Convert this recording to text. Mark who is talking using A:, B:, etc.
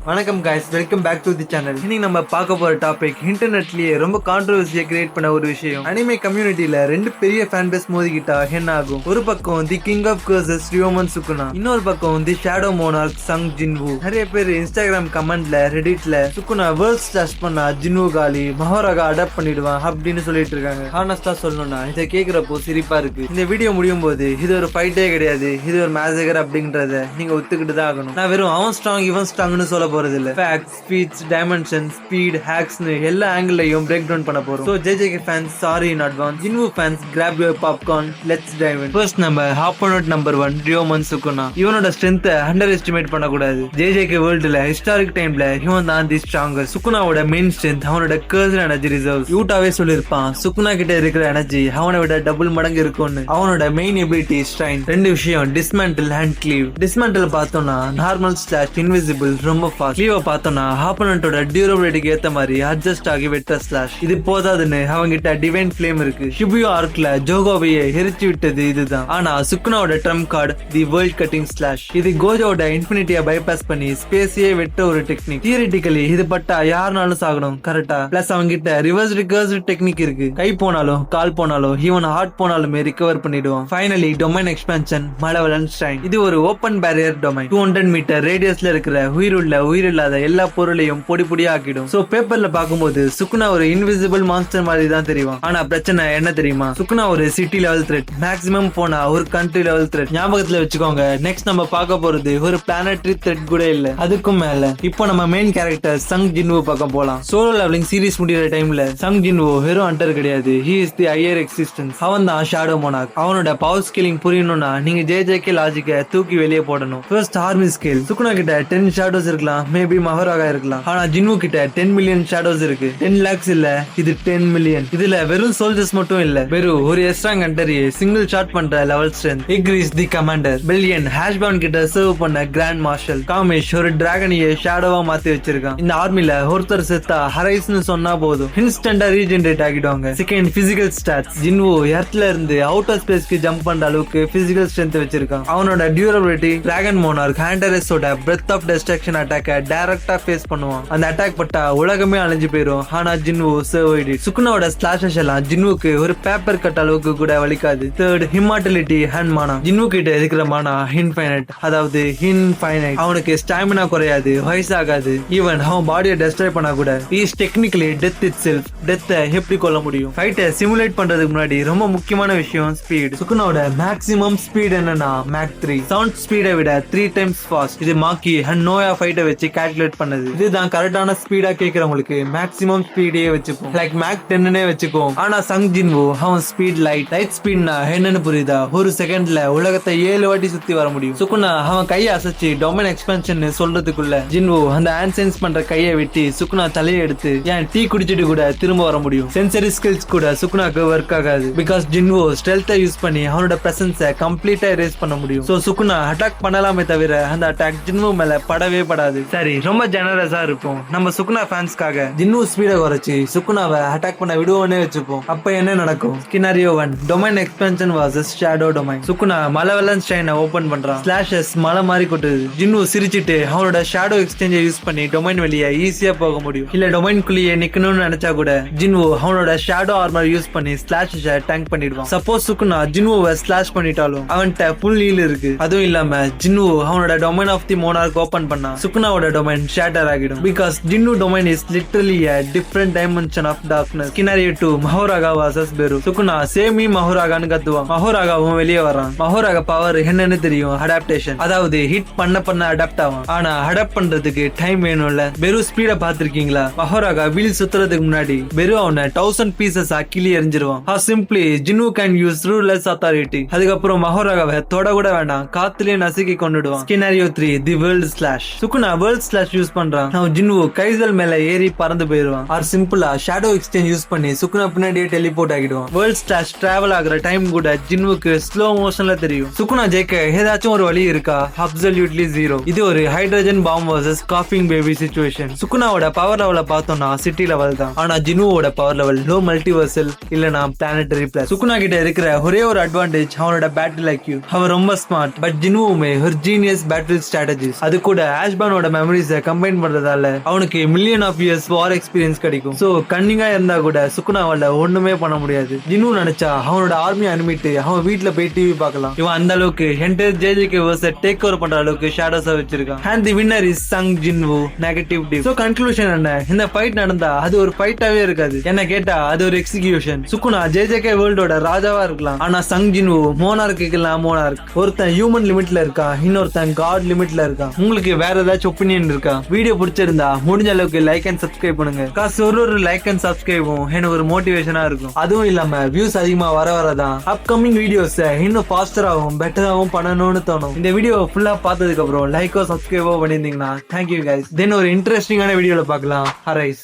A: வணக்கம் guys, welcome back to the channel. இன்னைக்கு நம்ம பார்க்க போற டாபிக் இன்டர்நெட்லயே ரொம்ப கான்ட்ரோவர்சியை கிரியேட் பண்ண ஒரு விஷயம். அனிமே கம்யூனிட்டில ரெண்டு பெரிய ஃபேன் பேஸ் மோதிக்கிட்டா என்ன ஆகும்? ஒரு பக்கம் the king of curses Ryomen Sukuna, இன்னொரு பக்கம் the shadow monarch Sung Jinwoo. நிறைய பேர் இன்ஸ்டாகிராம் கமெண்ட்ல ரெடிட்ல சுகுனா வேர்ல்ட் ஸ்டாஷ் பண்ணா ஜின்வூ காலி மஹோராகா அடாப்ட் பண்ணிடுவான் அப்படின்னு சொல்லிட்டு இருக்காங்க. ஹானஸ்டா சொல்லணும்னா இதை கேக்குறப்போ சிரிப்பா இருக்கு. இந்த வீடியோ முடியும் போது இது ஒரு ஃபைட்டே கிடையாது, இது ஒரு மேசேகர் அப்படிங்கறத நீங்க ஒத்துக்கிட்டு தான் ஆகணும். நான் வெறும் அவன் ஸ்ட்ராங் இவன் ஸ்ட்ராங்னு சொல்ல போறது இல்ல. ஃபேக்ட்ஸ், ஸ்பீட்ஸ், டைமென்ஷன், ஸ்பீட், ஹேக்ஸ்னு எல்லா ஆங்கிள்லயும் பிரேக் டவுன் பண்ண போறோம். So JJK fans sorry in advance. Jinwoo fans grab your popcorn, let's dive in. First நம்ம ஆப்போனன்ட் நம்பர் 1 ரியோமன் சுகுனா. இவனோட ஸ்ட்ரென்த் அண்டர் எஸ்டிமேட் பண்ண கூடாது. JJK வேர்ல்டுல ஹிஸ்டாரிக் டைம்ல இவன் தான் தி ஸ்ட்ராங்கஸ்ட். சுகுனாவோட மெயின் ஸ்ட்ரென்த் அவனோட கர்சல் எனர்ஜி ரிசர்வ்ஸ். யூட்டாவே சொல்லிருப்பான் சுகுனா கிட்ட இருக்கிற எனர்ஜி அவனை விட டபுள் மடங்கு இருக்கும்னு. அவனோட மெயின் எபிலிட்டி ஸ்ட்ரைன். ரெண்டு விஷயம், டிஸ்மேண்டில் அண்ட் கிளீவ். டிஸ்மேண்டில் பார்த்தோம்னா நார்மல் ஸ்லாஷ், இன்விசிபிள், ரொம்ப ஃபாஸ்ட். கிளீவ் பார்த்தோம்னா ஆப்போனன்ட்டோட டியூரபிலிட்டிக்கு ஏத்த மாதிரி அட்ஜஸ்ட் ஆகி வெட்ட ஸ்லாஷ். இது போதாதுன்னு அவங்கிட்ட டிவைன் ஃப்ளேம் இருக்கு. ஷிபுயோ ஆர்க்ல ஜோகோவையே எரிச்சு விட்டது இதுதான். ஆனா சுகுனாவோட trump card the world cutting slash. இது கோஜோட இன்ஃபினிட்டியை பைபாஸ் பண்ணி ஸ்பேஸையே வெட்ட ஒரு டெக்னிக். தியரிட்டிக்கலி இது பட்டா யாருனாலும் சாகணும் கரெக்டா. பிளஸ் அவங்கிட்ட ரிவர்ஸ் ரிகர்ஸ் டெக்னிக் இருக்கு. கை போனாலும் கால் போனாலும் ஈவன் ஹார்ட் போனாலுமே ரிகவர் பண்ணிடுவான். Finally domain expansion malevolent shrine. இது ஒரு ஓபன் பேரியர் டொமைன். 200 மீட்டர் ரேடியஸ்ல இருக்கிற உயிருள்ள உயிரில்லாத எல்லா பொருளையும் பொடி பொடியா ஆக்கிடும். சோ பேப்பர்ல பாக்கும்போது சுகுனா ஒரு இன்விசிபிள் மான்ஸ்டர் மாதிரி தான் தெரியும். ஆனா பிரச்சனை என்ன தெரியுமா? சுகுனா ஒரு சிட்டி லெவல் த்ரெட், மேக்ஸிமம் போனா ஒரு கண்ட்ரி லெவல் த்ரெட். ஞாபகத்துல வச்சுக்கோங்க. நெக்ஸ்ட் நம்ம பார்க்க போறது ஒரு பிளானட்டரி த்ரெட் கூட இல்ல, அதுக்கும் மேல. இப்போ நம்ம மெயின் கேரக்டர் சங் ஜின்வூ பக்கம் போலாம். சோலோ லெவலிங் சீரிஸ் முடிகிற டைம்ல சங் ஜின்வூ வெறும் ஹண்டர் கிடையாது, he is the higher existence. அவன் தான் ஷேடோ மோனார்க். அவனோட பவர் ஸ்கில்லிங் புரியணும்னா நீங்க JJK லாஜிக்க தூக்கி வெளியே போடணும். First army skill. சுகுனா கிட்ட 10 ஷேடோஸ் இருக்கலாம், மேபி மஹோராகா இருக்கலாம். ஆனா ஜின்வூ கிட்ட 10 மில்லியன் ஷேடோஸ் இருக்கு. 10 lakhs இல்ல, இது 10 மில்லியன். இதுல வெறும் சோல்ஜர்ஸ் மட்டும் இல்ல, வெறும் ஒரு எஸ்ட்ராங் ஹண்டரையே சிங்கிள் ஷாட் பண்ற லெவல் ஸ்ட்ரென்த். இக்ரிஸ் தி கமாண்டர். பில்லியன் ஹேஷ்பவுன் கிட்ட சர்வ் பண்ண கிராண்ட் மார்ஷல். காமேஷ் ஒரு டிராகனையே ஷேடோவா மாத்தி வச்சிருக்கான். இந்த ஆர்மில ஒருத்தர் செத்தா ஹரைஸ்னு சொன்னா போதும் இன்ஸ்டன்டா ரீஜெனரேட் ஆகிடுவாங்க. Second physical stats. ஜின்வூ எர்த்ல இருந்து அவுட்டர் ஸ்பேஸ்க்கு ஜம்ப் பண்ற அளவுக்கு பிசிக்கல் ஸ்ட்ரென்த் வச்சிருக்கான். அவனோட டியூரபிலிட்டி. டிராகன் மோனார்க் ஹேண்டரஸோட பிரெத் ஆஃப் டெஸ்ட்ரக்ஷன் அட்டாக்க டைரக்டா ஃபேஸ் பண்ணுவான். அந்த அட்டாக் பட்டா உலகமே அழிஞ்சு போயிடும். ஆனா ஜின்வூ சர்வைட் இட். சுகுனாவோட ஸ்லாஷஸ் எல்லாம் ஜின்வூக்கு ஒரு பேப்பர் கட் அளவுக்கு கூட வலிக்காது. தேர்ட் இம்மார்டலிட்டி அண்ட் மானா. ஜின்வூ கிட்ட இருக்கிற மானா இன்ஃபைனைட், அதாவது இன்ஃபைனைட். அவனுக்கு ஸ்டாமினா குறையாது, வயசாகாது. ஈவன் அவன் பாடியை டெஸ்ட்ராய் பண்ணா கூட is technically death itself. டெத்தை எப்படி கொல்ல முடியும்? ஃபைட்டை சிமுலேட் பண்றதுக்கு முன்னாடி ரொம்ப முக்கியமான விஷயம் ஸ்பீட். சுகுனாவோட மேக்ஸிமம் ஸ்பீட் என்னன்னா மேக் 3. சவுண்ட் ஸ்பீடை விட 3 times ஃபாஸ்ட். இது மாக்கி அண்ட் நோயா ஃபைட்டை வச்சு கால்குலேட் பண்ணது. இதுதான் கரெக்டான ஸ்பீடா கேக்குறவங்களுக்கு மேக்ஸிமம் ஸ்பீடே வச்சுப்போம், லைக் மேக் 10 வச்சுக்கோ. ஆனா சங் ஜின்வூ அவன் ஸ்பீட் லைட் ஸ்பீட்னா என்னன்னு புரியுதா? ஒரு செகண்ட்ல உலகத்தை 7 வாட்டி சுத்தி வர முடியும். சுகுனா அவன் கையை அசைச்சு டொமைன் எக்ஸ்பான்ஷன் சொல்றதுக்குள்ள ஜின்வூ அந்த ஹேண்ட் சென்ஸ் பண்ற கையை வெட்டி சுகுனா தலையை எடுத்து ஏன் டீ குடிச்சிட்டு கூட திரும்ப வர முடியும். சென்சரி ஸ்கில்ஸ் கூட சுகுனாக்கு ஒர்க் ஆகாது. பிகாஸ் ஜின்வூ ஸ்டெல்த்தை யூஸ் பண்ணி அவனோட பிரசன்ஸை கம்ப்ளீட்டா எரேஸ் பண்ண முடியும். சோ சுகுனா அட்டாக் பண்ணலாமே தவிர அந்த அட்டாக் ஜின்வூ மேல படவே படாது. சரி, ரொம்ப ஜெனரஸா இருப்போம். நம்ம சுகுனா ஃபேன்ஸ்க்காக ஜின்வூ ஸ்பீடை குறைச்சி சுகுனாவை அட்டாக் பண்ண விடுவோன்னே வச்சுப்போம். அப்ப என்ன நடக்கும்? Scenario 1 domain expansion vs shadow domain. Sukuna malevolent ஸ்ட்ரைனை ஓபன் பண்றான். ஸ்லாஷஸ் மலை மாதிரி கொட்டுது. ஜின்வூ சிரிச்சிட்டு அவனோட ஷேடோ எக்ஸ்சேஞ்சை யூஸ் பண்ணி டொமைன் வெளியே ஈஸியா போக முடியும். இல்ல டொமைன்குள்ளேயே நிக்கணும்னு நினைச்சா கூட ஜின்வூ அவனோட ஷேடோ ஆர்மர் யூஸ் பண்ணி ஸ்லாஷஸை டேங்க் பண்ணிடுவான். சப்போஸ் சுகுனா ஜின்வூவை ஸ்லாஷ் பண்ணிட்டாலும் அவன்கிட்ட ஃபுல் ஹீல் இருக்கு. அதுவும் இல்லாம ஜின்வூ அவனோட domain of the monarch open பண்ணா சுகுனாவோட டொமைன் ஷேட்டர் ஆகிடும். Because Jinwoo domain is literally a different dimension of darkness. Scenario 2 Mahoraga vs பெரு. சுகுனா சேமி மஹோராகான்னு கத்துவான். மஹோராகாவும் வெளியே வரான். மஹோராகா பவர் என்னன்னு தெரியும்? அடாப்டேஷன். அதாவது ஹிட் பண்ண அடாப்ட் ஆகும். ஆனா அடாப்ட் பண்றதுக்கு டைம் வேணும்ல. பெரு ஸ்பீட பாத்திருக்கீங்களா? மஹோராகா வீல் சுத்துறதுக்கு முன்னாடி பெரு அவனை 1000 பீசஸ் கிளி எரிஞ்சிருவான். Simply Jinwoo can use ruler's authority. அதுக்கப்புறம் மஹோராகாவை தொட கூட வேண்டாம், காத்துலயே நசுக்கி கொண்டுடுவான். Scenario 3 the world slash. Sukuna world slash use பண்றான். ஜின்னு கைசல் மேல ஏறி பறந்து போயிடுவான். ஆர் சிம்பிளா ஷேடோ எக்ஸ்சேஞ்ச் யூஸ் பண்ணி சுகுனா பின்னாடியே டெலிபோர்ட் ஆகிடுவான். வேர்ல்ட் ஸ்லாஷ் டிராவல் ஆகுற டைம் கூட ஜின்வுக்கு ஸ்லோ மோஷன்ல தெரியும். சுகுனா ஜெயிக்க ஏதாச்சும் ஒரு வழி இருக்கா? Absolutely zero. இது ஒரு ஹைட்ரஜன் பாம் vs காஃபிங் பேபி சிச்சுவேஷன். சுகுனாவோட பவர் லெவல பார்த்தோம்னா சிட்டி லெவல் தான். ஆனா ஜின்வோட பவர் லெவல் லோ மல்டிவர்சல் இல்லனா பிளானட்டரி பிளஸ். சுகுனா கிட்ட இருக்கிற ஒரே ஒரு அட்வான்டேஜ் அவனோட பேட்டில் ஐக்யூ. அவன் ரொம்ப ஸ்மார்ட். பட் ஜின்வுமே ஒரு ஜீனியஸ் பேட்டில் ஸ்ட்ராட்டஜிஸ். அது கூட ஆஷ்பானோட மெமரிஸ கம்பைன் பண்றதால அவனுக்கு million of years war experience கிடைக்கும். சோ கன்னிங்கா இருந்தா கூட சுக்குனாவால ஒண்ணுமே பண்ண முடியாது. ஜின்னு நினைச்சா அவனோட ஆர்மி அனுப்பிட்டு அவன் வீட்டுல போய் டிவி பார்க்கலாம். இவன் அந்த அளவுக்கு entire JJK verse take over பண்ற அளவுக்கு ஷேடோஸா வச்சிருக்கான். And the winner is Sung Jinwoo negative team. So conclusion என்ன, இந்த ஃபைட் நடந்தா அது ஒரு ஃபைட்டாவே இருக்காது. என்ன கேட்டா அது ஒரு எக்ஸிகியூஷன். சுக்குனா JJK வேர்ல்டோட ராஜாவா இருக்கலாம், ஆனா சங் ஜின்வூ மோனார்க்குலாம் மோனார்க். ஒருத்தன் ஹியூமன் லிமிட்ல இருக்கா, இன்னொருத்தன் காட் லிமிட்ல இருக்கா. உங்களுக்கு வேற ஏதாச்சும் ஒப்பீனியன் இருக்கா? வீடியோ பிடிச்சிருந்தா முடிஞ்ச அளவுக்கு லைக் அண்ட் சப்ஸ்கிரைப் பண்ணுங்க. காசு ஒரு லைக் அண்ட் சப்ஸ்கிரைபும் எனக்கு ஒரு மோட்டிவேஷனா இருக்கும். அதுவும் இல்லாம வியூஸ் அதிகமா வரதான் அப்கமிங் வீடியோஸ் இன்னும் ஃபாஸ்டராகவும் பெட்டராகவும் பண்ணணும்னு தோணும். இந்த வீடியோ ஃபுல்லா பார்த்ததுக்கு அப்புறம் லைக்கோ சப்ஸ்கிரைபோ பண்ணிருந்தீங்கன்னா தேங்க்யூ கைஸ். தென் ஒரு இன்ட்ரெஸ்டிங்கான வீடியோல பார்க்கலாம். ஹரைஸ்.